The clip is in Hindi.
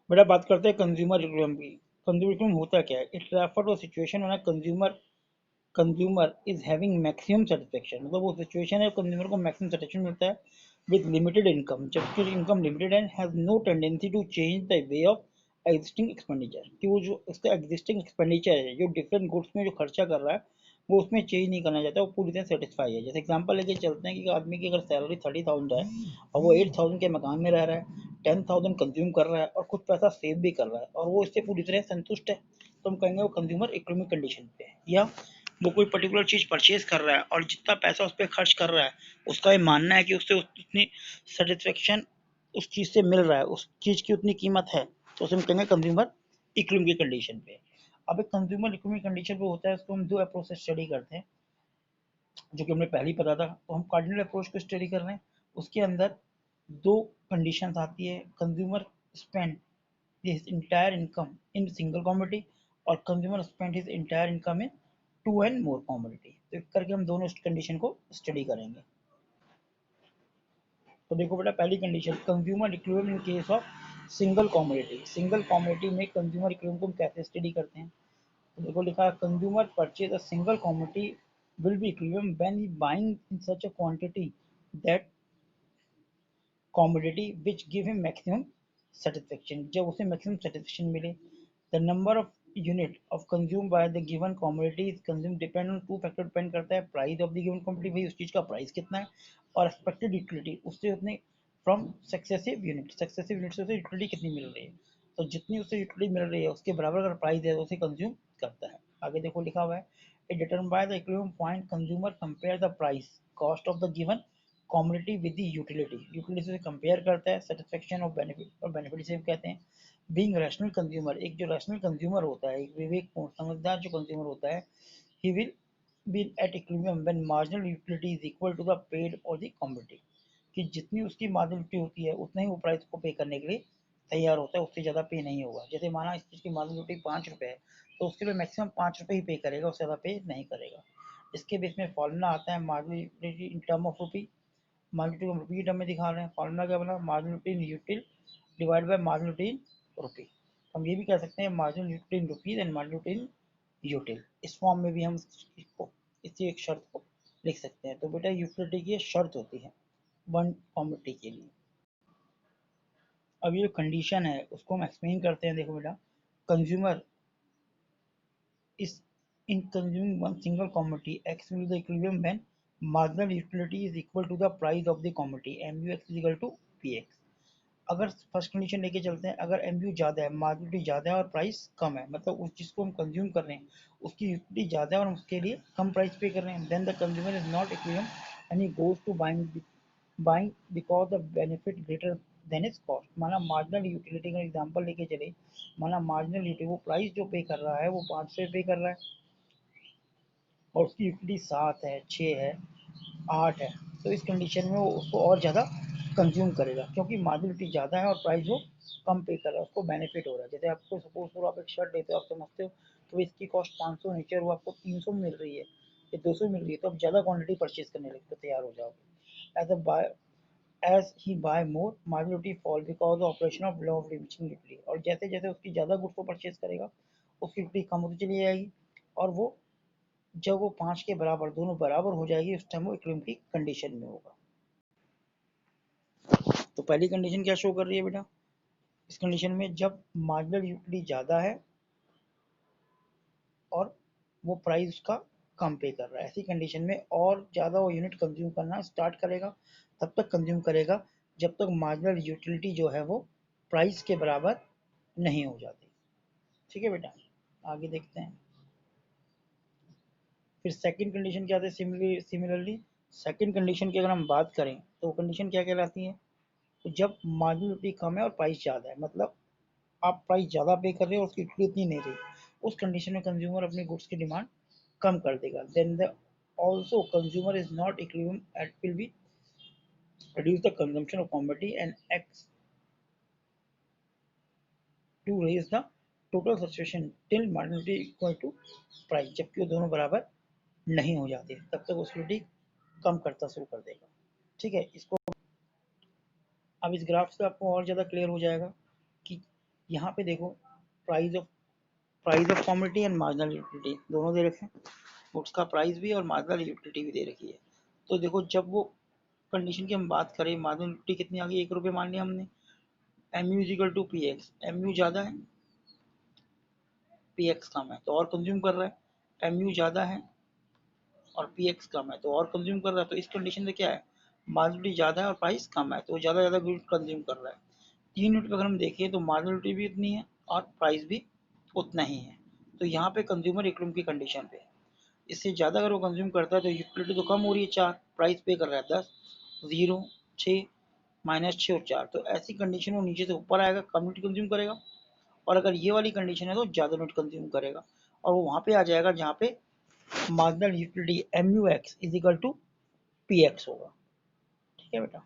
बेटा बात करते हैं कंज्यूमर इक्विलिब्रियम की। कंज्यूमर इक्विलिब्रियम होता क्या है? It refer to situation when consumer is having maximum satisfaction, मतलब वो सिचुएशन है कंज्यूमर को मैक्सिमम सेटिस्फेक्शन मिलता है विद लिमिटेड इनकम, जबकि income limited and has no tendency to change the way of existing expenditure, कि वो जो उसका एग्जिस्टिंग एक्सपेंडिचर है, जो डिफरेंट गुड्स में जो खर्चा कर रहा है, वो उसमें चेंज नहीं करना चाहता, वो पूरी तरह सेटिस्फाई है। जैसे एग्जांपल लेके चलते हैं कि आदमी की अगर सैलरी 30,000 है और वो 8,000 के मकान में रह रहा है, 10,000 कंज्यूम कर रहा है और कुछ पैसा सेव भी कर रहा है और वो इससे पूरी तरह संतुष्ट है, तो हम कहेंगे वो कंज्यूमर इकोनॉमिक कंडीशन पे है। या वो कोई पर्टिकुलर चीज परचेज कर रहा है और जितना पैसा उस पर खर्च कर रहा है, उसका ये मानना है कि उससे उतनी सेटिस्फेक्शन उस चीज से मिल रहा है, उस चीज की उतनी कीमत है, तो उसे हम कहेंगे कंज्यूमर इकोनॉमिक कंडीशन पे। अब एक कंज्यूमर इकोनॉमिक कंडीशन पे होता है, उसको हम दो अप्रोच से स्टडी करते हैं, जो कि हमने पहले ही पता था। तो हम कार्डिनल अप्रोच को स्टडी कर रहे हैं, उसके अंदर दो कंडीशंस आती है, consumer spend his entire income in single commodity और consumer spent his entire income in two and more commodity। तो एक करके हम दोनों कंडीशन को स्टडी करेंगे। तो देखो बेटा, पहली condition consumer equilibrium in case of single commodity. Single commodity में कंज्यूमर इक्विलिब्रियम को हम कैसे स्टडी करते हैं? तो देखो लिखा है, consumer purchase a single commodity will be equilibrium when he buying in such a quantity that commodity which give him maximum satisfaction, जब उसे maximum satisfaction मिले। the number of unit of consumed by the given commodity is consumed depend on two factor, depend करता है price of the given commodity, भाई उस चीज का प्राइस कितना है, और एक्सपेक्टेड यूटिलिटी, उससे उतने फ्रॉम सक्सेसिव यूनिट से उसे यूटिलिटी कितनी मिल रही है, तो जितनी उससे यूटिलिटी मिल रही है उसके बराबर अगर प्राइस है तो उसे कंज्यूम करता है। आगे देखो लिखा हुआ है, it determined by the equilibrium point consumer compare the price cost of the given commodity with the utility से कंपेयर करता है, सेटिस्फेक्शन और बेनिफिट, और बेनिफिट से कहते हैं। बीइंग रैशनल कंज्यूमर, एक जो रैशनल कंज्यूमर होता है, एक विवेकपूर्ण समझदार जो कंज्यूमर होता है, he will be at equilibrium when marginal utility is equal to the paid और द कमोडिटी, कि जितनी उसकी मार्जिनल यूटिलिटी होती है उतना ही वो प्राइस को पे करने के लिए तैयार होता है, उससे ज़्यादा पे नहीं होगा। जैसे माना इस चीज़ की मार्जिनल यूटिलिटी 5 रुपये है, तो उसके लिए मैक्सिमम 5 रुपये ही पे करेगा, उससे ज़्यादा पे नहीं करेगा। इसके बेस में फॉर्मूला आता है marginal utility in term of rupee, marginal को हम रुपये की टर्म में दिखा रहे हैं। फॉर्मूला क्या बना, marginal utility in util divide by marginal utility in rupee. हम ये भी कह सकते हैं marginal utility in rupees and marginal utility in util, इस फॉर्म में भी हम इसको इसी एक शर्त को लिख सकते हैं। तो बेटा यूटिलिटी की शर्त होती है वन कॉमोडिटी के लिए। अब ये कंडीशन है उसको हम एक्सप्लेन करते हैं। देखो बेटा, consumer is in consuming one single commodity X will the equilibrium when marginal utility is equal to the price of the commodity M U X is equal to P X. अगर फर्स्ट कंडीशन लेके चलते हैं, अगर एम यू ज़्यादा है, मार्जिनलिटी ज़्यादा है और प्राइस कम है, मतलब उस जिसको हम कंज्यूम कर रहे हैं उसकी यूटिलिटी ज़्यादा है और हम उसके लिए कम प्राइस पे कर रहे हैं, then the consumer is not equilibrium and he goes to buying because the benefit greater than is cost. माना मार्जिनल यूटिलिटी का एग्जांपल लेके चले, माना मार्जिनल यूटिलिटी वो प्राइस जो पे कर रहा है वो 5 रुपये पे कर रहा है और उसकी यूटिलिटी 7 है, 6 है, 8 है, तो इस कंडीशन में वो उसको और ज़्यादा कंज्यूम करेगा, क्योंकि मार्जिनलिटी ज़्यादा है और प्राइस वो कम पे कर रहा है, उसको बेनिफिट हो रहा है। जैसे आपको सपोज करो आप एक शर्ट लेते हो, आप समझते हो तो इसकी कॉस्ट 500 नीचे वो आपको 300 मिल रही है या 200 मिल रही है, तो आप ज़्यादा क्वांटिटी परचेज करने लगते तैयार हो जाओगे। As he buy more marginality fall because operation of law of diminishing utility, और जैसे जैसे उसकी ज़्यादा गुड्स को परचेज करेगा उसकी यूटिलिटी कम होती चली जाएगी, और वो जब वो 5 के बराबर दोनों बराबर हो जाएगी उस टाइम वो इक्विलिब्रियम की कंडीशन में होगा। तो पहली कंडीशन क्या शो कर रही है बेटा, इस कंडीशन में जब मार्जिनल यूटिलिटी ज़्यादा है और वो प्राइस उसका कम पे कर रहा है, ऐसी कंडीशन में और ज़्यादा वो यूनिट कंज्यूम करना स्टार्ट करेगा, तब तक कंज्यूम करेगा जब तक मार्जिनल यूटिलिटी जो है वो प्राइस के बराबर नहीं हो जाती। ठीक है बेटा, आगे देखते हैं। फिर सेकंड कंडीशन क्या आती है, सिमिलरली सेकंड कंडीशन की अगर हम बात करें तो कंडीशन क्या कहलाती है, तो जब मार्जिनल यूटिलिटी कम है और प्राइस ज़्यादा है, मतलब आप प्राइस ज़्यादा पे कर रहे हो और उसकी यूटिलिटी इतनी नहीं रही, उस कंडीशन में कंज्यूमर अपने गुड्स की डिमांड कम कर देगा। Then the also consumer is not equilibrium at will be reduce the consumption of commodity and acts to raise the total situation till marginality equal to price, जबकि वो दोनों बराबर नहीं हो जाते तब तक उसकी यूटिलिटी कम करता शुरू कर देगा। ठीक है, इसको अब इस ग्राफ से आपको और ज़्यादा क्लियर हो जाएगा। यहाँ पे देखो price of commodity and marginal utility दोनों दे रखे हैं, उसका प्राइस भी और मार्जिनल यूटिलिटी भी दे रखी है। तो देखो जब वो कंडीशन की हम बात करें, मार्जिनल यूटिलिटी कितनी आ गई, 1 रुपये मान लिया हमने, M U is equal to P X, M U ज़्यादा है पी एक्स कम है तो और कंज्यूम कर रहा है, एम यू ज़्यादा है और पी एक्स कम है तो और कंज्यूम कर रहा है। तो इस कंडीशन में क्या है, मार्जिनलिटी ज़्यादा है और प्राइस कम है तो ज़्यादा गुड कंज्यूम कर रहा है। 3 यूनिट पर अगर हम देखें तो मार्जिनलिटी भी उतनी है और प्राइस भी उतना ही है। तो यहाँ पे कंज्यूमर इक्विलिब्रियम की कंडीशन पे, इससे ज़्यादा अगर वो कंज्यूम करता है तो यूटिलिटी तो कम हो रही है 4, प्राइस पे कर रहा है 10, 0, 6, -6 और 4। तो ऐसी कंडीशन में नीचे से ऊपर आएगा, कम यूनिट कंज्यूम करेगा। और अगर ये वाली कंडीशन है तो ज़्यादा यूनिट कंज्यूम करेगा और वो वहाँ पे आ जाएगा जहाँ पे marginal utility M U X is equal to P X होगा। ठीक है बेटा।